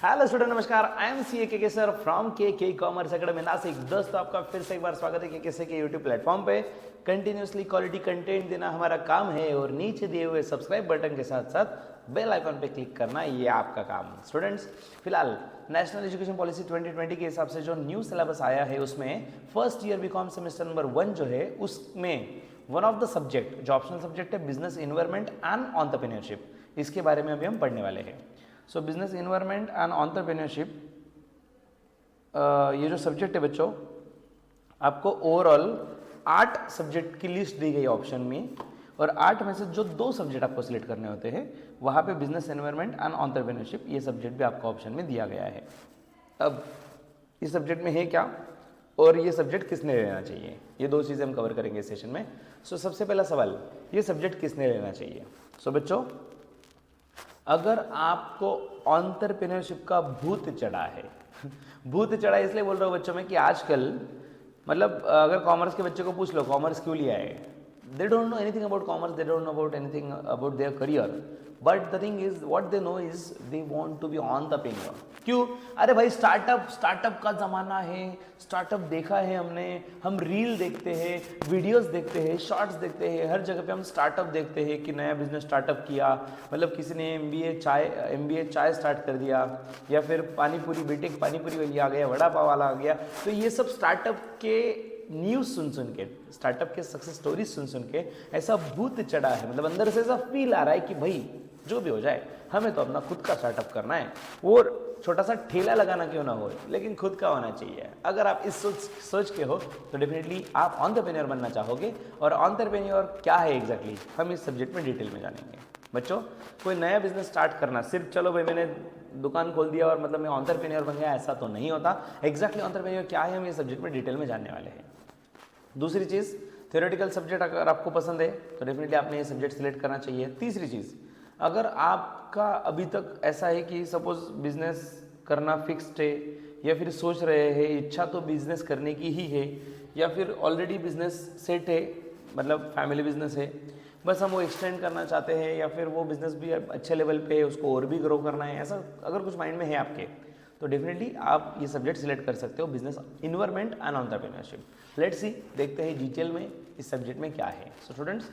Hello student, नमस्कार। I M C के sir from के कॉमर्स अकेडमी नासिक। दोस्तों, आपका फिर से एक बार स्वागत है के यूट्यूब प्लेटफॉर्म पे। कंटिन्यूसली क्वालिटी कंटेंट देना हमारा काम है और नीचे दिए हुए सब्सक्राइब बटन के साथ साथ बेल आइकन पे क्लिक करना, ये आपका काम। स्टूडेंट्स, फिलहाल नेशनल एजुकेशन पॉलिसी 2020 के हिसाब से जो न्यू सिलेबस आया है उसमें first year BCom semester number 1 जो है उसमें वन ऑफ द सब्जेक्ट जो ऑप्शनल सब्जेक्ट है बिजनेस इन्वायरमेंट एंड एंटरप्रेन्योरशिप, इसके बारे में अभी हम पढ़ने वाले हैं। So business environment and entrepreneurship, ये जो सब्जेक्ट है बच्चों, आपको ओवरऑल 8 सब्जेक्ट की लिस्ट दी गई ऑप्शन में, और 8 में से जो 2 सब्जेक्ट आपको सिलेक्ट करने होते हैं वहाँ पे बिजनेस एनवायरनमेंट एंड एंटरप्रेन्योरशिप ये सब्जेक्ट भी आपको ऑप्शन में दिया गया है। अब इस सब्जेक्ट में है क्या और ये सब्जेक्ट किसने लेना चाहिए, ये 2 चीज़ें हम कवर करेंगे इस सेशन में। सो सबसे पहला सवाल, ये सब्जेक्ट किसने लेना चाहिए। सो बच्चों, अगर आपको एंटरप्रेन्योरशिप का भूत चढ़ा है भूत चढ़ा इसलिए बोल रहा हूँ बच्चों में कि आजकल मतलब अगर कॉमर्स के बच्चों को पूछ लो कॉमर्स क्यों लिया है, they don't know anything about commerce, they don't know about anything about their career, but the thing is what they know is they want to be entrepreneur. क्यों? अरे भाई, स्टार्टअप का ज़माना है, स्टार्टअप देखा है हमने, हम रील देखते हैं, वीडियोस देखते हैं, शॉर्ट्स देखते हैं, हर जगह पे हम स्टार्टअप देखते हैं कि नया बिजनेस स्टार्टअप किया, मतलब किसी ने एमबीए चाय स्टार्ट कर दिया, या फिर पानीपुरी, बेटे पानीपुरी वाली आ गया, वड़ा पाव वाला आ गया। तो ये सब स्टार्टअप के न्यूज़ सुन के, स्टार्टअप के सक्सेस स्टोरीज सुन के ऐसा भूत चढ़ा है, मतलब अंदर से ऐसा फील आ रहा है कि भाई जो भी हो जाए हमें तो अपना खुद का स्टार्टअप करना है, और छोटा सा ठेला लगाना क्यों ना हो लेकिन खुद का होना चाहिए। अगर आप इस सोच के हो तो डेफिनेटली आप एंटरप्रेन्योर बनना चाहोगे, और एंटरप्रेन्योर क्या है एग्जैक्टली हम इस सब्जेक्ट में डिटेल में जानेंगे। बच्चों, कोई नया बिजनेस स्टार्ट करना सिर्फ चलो भाई मैंने दुकान खोल दिया और मतलब मैं एंटरप्रेन्योर बन गया, ऐसा तो नहीं होता। एग्जैक्टली एंटरप्रेन्योर क्या है हम इस सब्जेक्ट में डिटेल में जानने वाले हैं। दूसरी चीज़, थ्योरेटिकल सब्जेक्ट अगर आपको पसंद है तो डेफिनेटली आपने ये सब्जेक्ट सिलेक्ट करना चाहिए। तीसरी चीज़, अगर आपका अभी तक ऐसा है कि सपोज बिजनेस करना फिक्स्ड है, या फिर सोच रहे हैं इच्छा तो बिजनेस करने की ही है, या फिर ऑलरेडी बिजनेस सेट है, मतलब फैमिली बिजनेस है, बस हम वो एक्सटेंड करना चाहते हैं, या फिर वो बिजनेस भी अच्छे लेवल पे है उसको और भी ग्रो करना है, ऐसा अगर कुछ माइंड में है आपके तो डेफिनेटली आप ये सब्जेक्ट सिलेक्ट कर सकते हो, business environment and entrepreneurship. Let's see, देखते हैं डिटेल में इस सब्जेक्ट में क्या है। सो स्टूडेंट्स,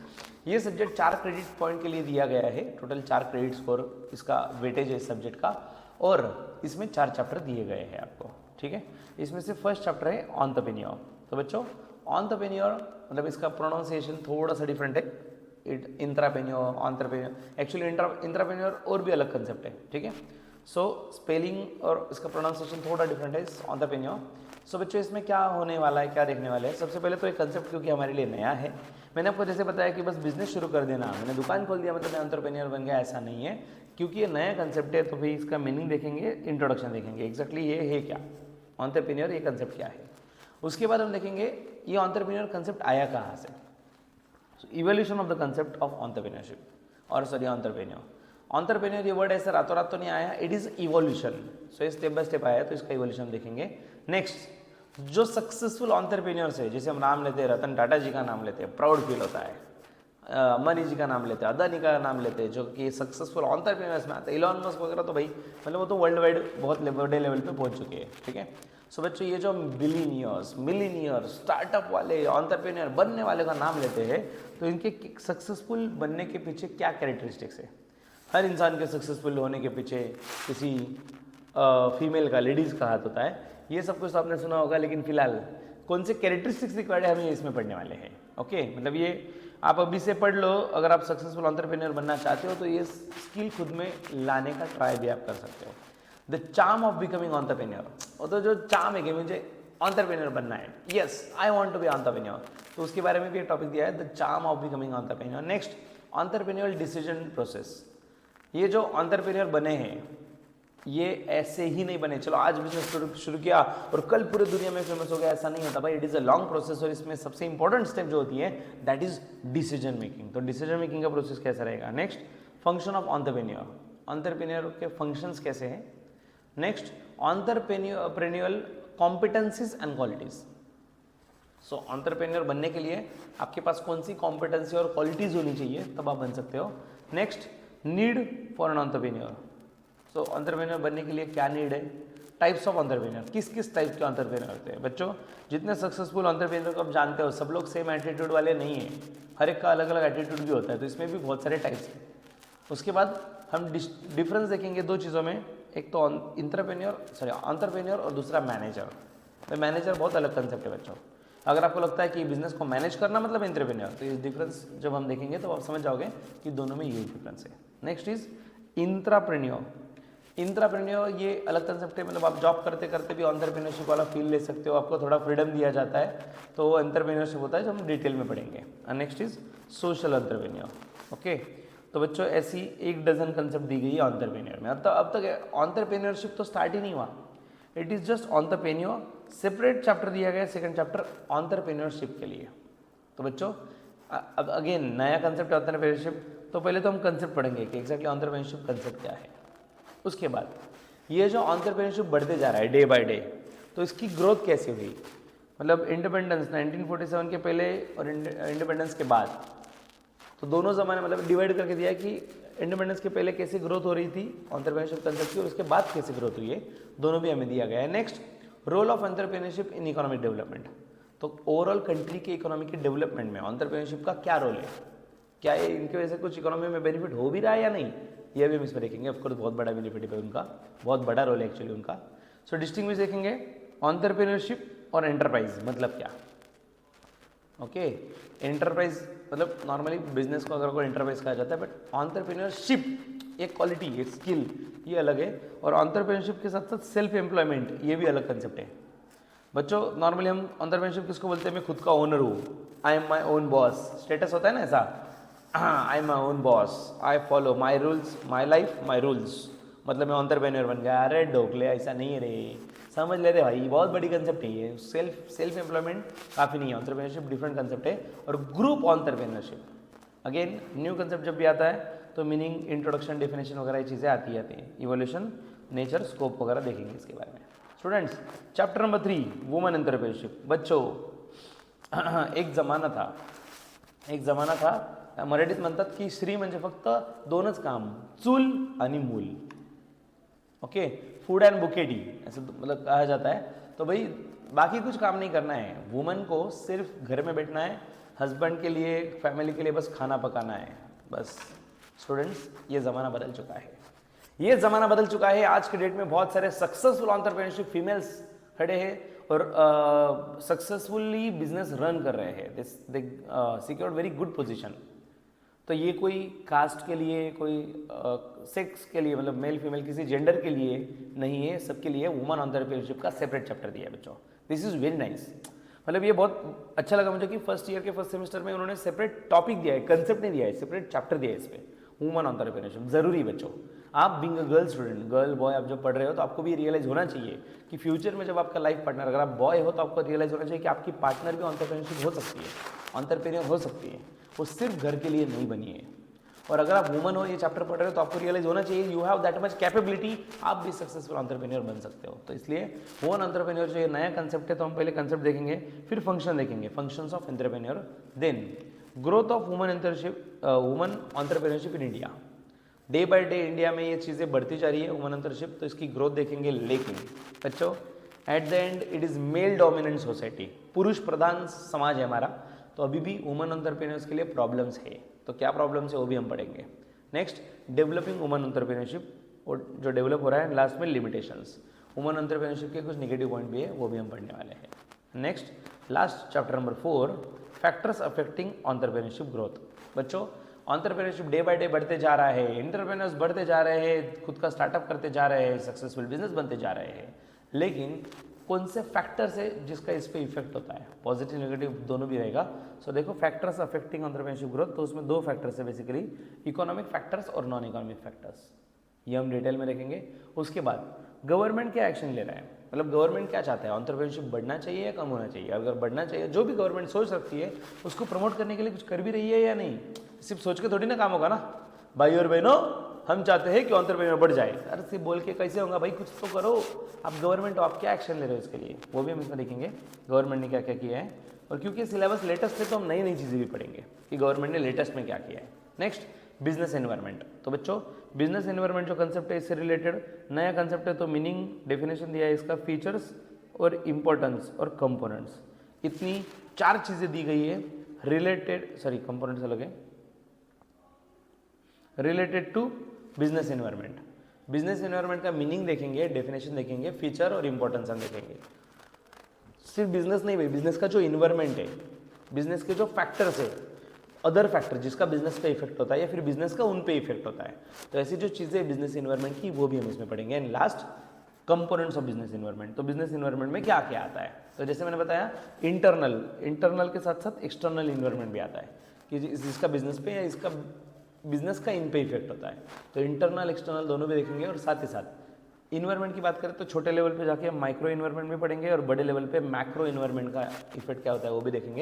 ये सब्जेक्ट 4 क्रेडिट पॉइंट के लिए दिया गया है, टोटल 4 क्रेडिट्स फॉर इसका वेटेज है इस सब्जेक्ट का, और इसमें 4 चैप्टर दिए गए हैं आपको, ठीक है। इसमें से फर्स्ट चैप्टर है एंटरप्रेन्योर। तो बच्चों, एंटरप्रेन्योर मतलब इसका प्रोनाउंसिएशन थोड़ा सा डिफरेंट है, इंट्राप्रेन्योर, एंटरप्रेन्योर, एक्चुअली इंट्राप्रेन्योर और भी अलग कंसेप्ट है, ठीक है। सो स्पेलिंग और इसका प्रोनाउंसिएशन थोड़ा डिफरेंट है एंटरप्रेन्योर। सो बच्चों, इसमें क्या होने वाला है, क्या देखने वाले हैं। सबसे पहले तो एक कंसेप्ट क्योंकि हमारे लिए नया है, मैंने आपको जैसे बताया कि बस बिजनेस शुरू कर देना, मैंने दुकान खोल दिया मतलब मैं एंटरप्रेन्योर बन गया, ऐसा नहीं है। क्योंकि ये नया कंसेप्ट है तो भाई इसका मीनिंग देखेंगे, इंट्रोडक्शन देखेंगे, एग्जैक्टली ये है क्या एंटरप्रेन्योर, ये कंसेप्ट क्या है। उसके बाद हम देखेंगे ये एंटरप्रेन्योर कंसेप्ट आया कहाँ से, evolution of the concept of entrepreneurship, और सॉरी एंटरप्रेन्योर। एंटरप्रेन्योर ये वर्ड ऐसे रातों रात तो नहीं आया, इट इज़ इवोल्यूशन। सो ये स्टेप बाय स्टेप आया तो इसका इवोल्यूशन देखेंगे। नेक्स्ट, जो सक्सेसफुल एंटरप्रेन्योर्स है, जैसे हम नाम लेते हैं, रतन टाटा जी का नाम लेते हैं, प्राउड फील होता है, अंबानी जी का नाम लेते हैं, अदानी का नाम लेते हैं, जो कि सक्सेसफुल एंटरप्रेन्योर्स में आते हैं, इलॉन मस्क वगैरह, तो भाई मतलब वो तो वर्ल्ड वाइड बहुत बड़े लेवल पे पहुंच चुके हैं, ठीक है। सो बच्चों, ये जो बिलीनियर्स, मिलीनियर्स, स्टार्टअप वाले, एंटरप्रेन्योर बनने वाले का नाम लेते हैं, तो इनके सक्सेसफुल बनने के पीछे क्या कैरेक्टरिस्टिक्स है। हर इंसान के सक्सेसफुल होने के पीछे किसी फीमेल का, लेडीज़ का हाथ होता है, ये सब कुछ तो आपने सुना होगा, लेकिन फिलहाल कौन से कैरेक्टरिस्टिक्स रिक्वायर्ड है हम ये इसमें पढ़ने वाले हैं। ओके, मतलब ये आप अभी से पढ़ लो, अगर आप सक्सेसफुल एंटरप्रेन्योर बनना चाहते हो तो ये स्किल खुद में लाने का ट्राई भी आप कर सकते हो। The charm of becoming entrepreneur, और तो जो चार्म है कि मुझे एंटरप्रेन्योर बनना है, yes I want to be entrepreneur, तो उसके बारे में भी एक टॉपिक दिया है, the charm of becoming entrepreneur. Next, entrepreneur decision process. ये जो एंटरप्रेन्योर बने हैं ये ऐसे ही नहीं बने, चलो आज बिजनेस शुरू किया और कल पूरे दुनिया में फेमस हो गया, ऐसा नहीं होता भाई। It is a long process, और इसमें सबसे इंपॉर्टेंट स्टेप जो होती है दैट इज डिसीजन मेकिंग। तो डिसीजन मेकिंग का प्रोसेस कैसा रहेगा। Next, function of entrepreneur, entrepreneur के फंक्शंस कैसे हैं। Next, entrepreneurial competencies and qualities. So entrepreneur बनने के लिए आपके पास कौन सी कॉम्पिटेंसी और क्वालिटीज होनी चाहिए, तब आप बन सकते हो। Next, need for an entrepreneur, so entrepreneur बनने के लिए क्या नीड है, टाइप्स ऑफ एंटरप्रेन्योर, किस किस टाइप के एंटरप्रेन्योर होते हैं। बच्चों जितने सक्सेसफुल एंटरप्रेन्योर को आप जानते हो सब लोग सेम एटीट्यूड वाले नहीं हैं, हर एक का अलग अलग एटीट्यूड भी होता है, तो इसमें भी बहुत सारे टाइप्स हैं। उसके बाद हम डिफरेंस देखेंगे दो चीज़ों में, एक तो एंटरप्रेन्योर और दूसरा मैनेजर। तो मैनेजर बहुत अलग कंसेप्ट है बच्चों। अगर आपको लगता है कि बिजनेस को मैनेज करना मतलब एंटरप्रेन्योर, तो इस डिफरेंस जब हम देखेंगे तो आप समझ जाओगे कि दोनों में ये डिफरेंस है। Next is intrapreneur. इंट्राप्रेन्योर ये अलग कंसेप्ट है, मतलब आप जॉब करते करते भी एंटरप्रेन्योरशिप वाला फील ले सकते हो, आपको थोड़ा फ्रीडम दिया जाता है, तो वो एंटरप्रेन्योरशिप होता है जो हम डिटेल में पढ़ेंगे। Next is social entrepreneur. Okay, तो बच्चों ऐसी एक डजन कंसेप्ट दी गई है एंटरप्रेन्योर में। अब तक एंटरप्रेन्योरशिप तो स्टार्ट ही नहीं हुआ, it is just entrepreneur. Separate chapter दिया गया है, सेकंड चैप्टर एंटरप्रेन्योरशिप के लिए। तो बच्चों अब अगेन नया कंसेप्ट एंटरप्रेन्योरशिप, तो पहले तो हम कंसेप्ट पढ़ेंगे कि एग्जैक्टली एंटरप्रेन्योरशिप कंसेप्ट क्या है। उसके बाद ये जो एंटरप्रेन्योरशिप बढ़ते जा रहा है डे बाय डे, तो इसकी ग्रोथ कैसे हुई, मतलब इंडिपेंडेंस 1947 के पहले और इंडिपेंडेंस के बाद, तो दोनों ज़माने मतलब डिवाइड करके दिया है कि इंडिपेंडेंस के पहले कैसे ग्रोथ हो रही थी एंटरप्रेन्योरशिप कंसेप्ट की, और उसके बाद कैसे ग्रोथ हुई है, दोनों भी हमें दिया गया है। Next, role of entrepreneurship in economic development. तो ओवरऑल कंट्री के इकोनॉमी के डेवलपमेंट में एंटरप्रेन्योरशिप का क्या रोल है, क्या ये इनकी वजह से कुछ इकोनॉमी में बेनिफिट हो भी रहा है या नहीं, ये भी हम इसमें देखेंगे। ऑफकोर्स बहुत बड़ा बेनिफिट है उनका, बहुत बड़ा रोल है एक्चुअली उनका। सो डिस्टिंग्विश देखेंगे एंटरप्रेन्योरशिप और एंटरप्राइज मतलब क्या। ओके, एंटरप्राइज मतलब नॉर्मली बिजनेस को अगर कोई एंटरप्राइज कहा जाता है, बट एंटरप्रेन्योरशिप एक क्वालिटी, एक स्किल, ये अलग है। और एंटरप्रेन्योरशिप के साथ साथ सेल्फ एम्प्लॉयमेंट, ये भी अलग कंसेप्ट है। बच्चों नॉर्मली हम एंटरप्रेन्योरशिप किसको बोलते हैं, मैं खुद का ओनर हूँ, I am my own boss, status होता है ना ऐसा, I am my own boss, I follow my rules, my life my rules, मतलब मैं एंटरप्रेन्योर बन गया। अरे ढोकले ऐसा नहीं है रे, समझ ले रहे भाई, बहुत बड़ी कंसेप्ट है ये। सेल्फ एम्प्लॉयमेंट काफ़ी नहीं है, एंटरप्रेन्योरशिप डिफरेंट कंसेप्ट है। और group entrepreneurship again new concept जब भी आता है तो मीनिंग, इंट्रोडक्शन, डेफिनेशन वगैरह ये चीज़ें आती हैं। इवोल्यूशन, नेचर, स्कोप वगैरह देखेंगे इसके बारे में। Students chapter number 3 woman entrepreneurship. बच्चों एक जमाना था मराठीत म्हणतात की स्त्री म्हणजे फक्त दोनच काम, चूल आणि मूल। ओके, फूड एंड बुकेटी ऐसे मतलब कहा जाता है। तो भाई बाकी कुछ काम नहीं करना है, वुमन को सिर्फ घर में बैठना है, हस्बैंड के लिए, फैमिली के लिए बस खाना पकाना है, बस। स्टूडेंट्स ये ज़माना बदल चुका है, ये ज़माना बदल चुका है। आज के डेट में बहुत सारे सक्सेसफुल एंटरप्रेन्योरशिप फीमेल्स खड़े हैं और सक्सेसफुली बिजनेस रन कर रहे हैं, दे सिक्योर्ड वेरी गुड पोजीशन। तो ये कोई कास्ट के लिए, कोई सेक्स के लिए, मतलब मेल फीमेल किसी जेंडर के लिए नहीं है, सबके लिए वुमन एंटरप्रेन्योरशिप का सेपरेट चैप्टर दिया है बच्चों। दिस इज़ वेरी नाइस, मतलब ये बहुत अच्छा लगा मुझे कि फर्स्ट ईयर के फर्स्ट सेमेस्टर में उन्होंने सेपरेट टॉपिक दिया है, कंसेप्ट नहीं दिया है, सेपरेट चैप्टर दिया है इस पर। वुमन एंटरप्रेन्योरशिप ज़रूरी बच्चों, आप being a girl student, girl boy आप जब पढ़ रहे हो तो आपको भी रियलाइज़ होना चाहिए कि फ्यूचर में जब आपका लाइफ पार्टनर, अगर आप बॉय हो तो आपको रियलाइज़ होना चाहिए कि आपकी पार्टनर भी एंटरप्रेन्योरशिप हो सकती है, एंटरप्रेन्योर हो सकती है, वो सिर्फ घर के लिए नहीं बनी है। और अगर आप वुमन हो, ये चैप्टर पढ़ रहे हो, तो आपको रियलाइज होना चाहिए you have that much capability, आप भी सक्सेसफुल एंटरप्रेन्योर बन सकते हो। तो इसलिए वुमन एंटरप्रेन्योर जो ये नया कंसेप्ट है, तो हम पहले कंसेप्ट देखेंगे, फिर फंक्शन देखेंगे, functions of entrepreneur, then growth of women entrepreneurship in India. Day by day India में ये चीज़ें बढ़ती जा रही है वुमन एंटरप्रेन्योरशिप, तो इसकी ग्रोथ देखेंगे। लेकिन बच्चों at the end it is male dominant society, पुरुष प्रधान समाज है हमारा, तो अभी भी वुमन एंटरप्रेन्योर्स के लिए प्रॉब्लम्स है। तो क्या प्रॉब्लम्स है वो भी हम पढ़ेंगे। नेक्स्ट डेवलपिंग वुमन एंटरप्रेन्योरशिप, और जो डेवलप हो रहा है, लास्ट में लिमिटेशंस, वुमन एंटरप्रेन्योरशिप के कुछ नेगेटिव पॉइंट भी है, वो भी हम पढ़ने वाले हैं। Next last chapter number 4 factors affecting entrepreneurship growth. बच्चों एंटरप्रेन्योरशिप डे बाय डे बढ़ते जा रहा है, एंटरप्रेन्योर्स बढ़ते जा रहे हैं, खुद का स्टार्टअप करते जा रहे हैं, सक्सेसफुल बिजनेस बनते जा रहे हैं, लेकिन कौन से फैक्टर्स है जिसका इस पर इफेक्ट होता है, पॉजिटिव नेगेटिव दोनों भी रहेगा। सो देखो फैक्टर्स अफेक्टिंग एंटरप्रेन्योरशिप ग्रोथ, तो उसमें 2 फैक्टर्स है बेसिकली, इकोनॉमिक फैक्टर्स और नॉन इकोनॉमिक फैक्टर्स, ये हम डिटेल में देखेंगे। उसके बाद गवर्नमेंट क्या एक्शन ले रहा है, मतलब गवर्नमेंट क्या चाहता है, एंटरप्रेन्योरशिप बढ़ना चाहिए या कम होना चाहिए, अगर बढ़ना चाहिए, जो भी गवर्नमेंट सोच सकती है उसको प्रमोट करने के लिए कुछ कर भी रही है या नहीं, सिर्फ सोच के थोड़ी ना काम होगा ना। भाई और बहनों हम चाहते हैं कि एंटरप्रेन्योर बढ़ जाए, अरे सिर्फ बोल के कैसे होगा भाई, कुछ तो करो। आप गवर्नमेंट हो, आप क्या एक्शन ले रहे हो इसके लिए, वो भी हम इसमें देखेंगे गवर्नमेंट ने क्या क्या किया है। और क्योंकि सिलेबस लेटेस्ट है तो हम नई नई चीज़ें भी पढ़ेंगे कि गवर्नमेंट ने लेटेस्ट में क्या किया है। Next business environment. तो बच्चों बिजनेस एनवायरनमेंट जो कंसेप्ट है इससे रिलेटेड नया कंसेप्ट है, तो मीनिंग डेफिनेशन दिया है इसका, फीचर्स और इम्पोर्टेंस और कंपोनेंट्स, इतनी 4 चीज़ें दी गई है रिलेटेड, सॉरी कंपोनेंट्स अलग है, related to business environment. Business environment का मीनिंग देखेंगे, डेफिनेशन देखेंगे, फीचर और इंपॉर्टेंस हम देखेंगे। सिर्फ बिजनेस नहीं भाई, बिजनेस का जो इन्वायरमेंट है, बिजनेस के जो फैक्टर्स है, अदर फैक्टर जिसका बिजनेस पे इफेक्ट होता है या फिर बिजनेस का उन पे इफेक्ट होता है, तो ऐसी जो चीज़ें बिजनेस इन्वायरमेंट की वो भी हम इसमें पढ़ेंगे। And last components of business environment. तो बिजनेस इन्वायरमेंट में क्या क्या आता है, तो जैसे मैंने बताया इंटरनल के साथ साथ एक्सटर्नल इन्वायरमेंट भी आता है कि जिसका बिजनेस पे या इसका बिजनेस का इन पे इफेक्ट होता है। तो इंटरनल एक्सटर्नल दोनों भी देखेंगे, और साथ ही साथ इन्वायरमेंट की बात करें तो छोटे लेवल पे जाके हम माइक्रो इन्वायरमेंट भी पढ़ेंगे और बड़े लेवल पे मैक्रो इन्वायरमेंट का इफेक्ट क्या होता है वो भी देखेंगे।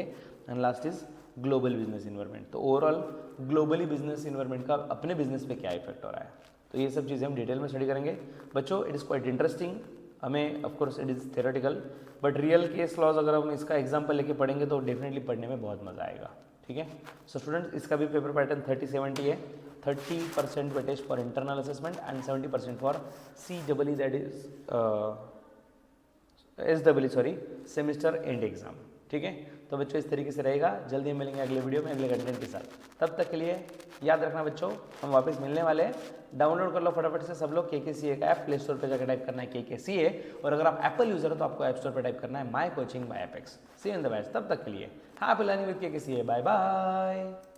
And last is global business environment. तो ओवरऑल ग्लोबली बिजनेस इन्वायरमेंट का अपने बिजनेस पे क्या इफेक्ट हो रहा है, तो ये सब चीज़ें हम डिटेल में स्टडी करेंगे बच्चों। इट इज़ क्वाइट इंटरेस्टिंग, हमें of course it is theoretical, but real case laws अगर हम इसका एग्जाम्पल लेके पढ़ेंगे तो डेफिनेटली पढ़ने में बहुत मज़ा आएगा। ठीक है, सो स्टूडेंट्स इसका भी पेपर पैटर्न 30-70 है, 30% weightage for internal assessment and 70% for CEE, that is SEE sorry semester and exam. ठीक है, तो बच्चों इस तरीके से रहेगा। जल्दी मिलेंगे अगले वीडियो में अगले कंटेंट के साथ। तब तक के लिए याद रखना बच्चों, हम वापस मिलने वाले हैं। डाउनलोड कर लो फटाफट से सब लोग KKCA का ऐप, प्ले स्टोर पे जाकर टाइप करना है KKCA, और अगर आप एप्पल यूजर हो तो आपको ऐप स्टोर पे टाइप करना है my coaching by Apex. See you in the batch. तब तक के लिए happy learning with KKCA, bye bye.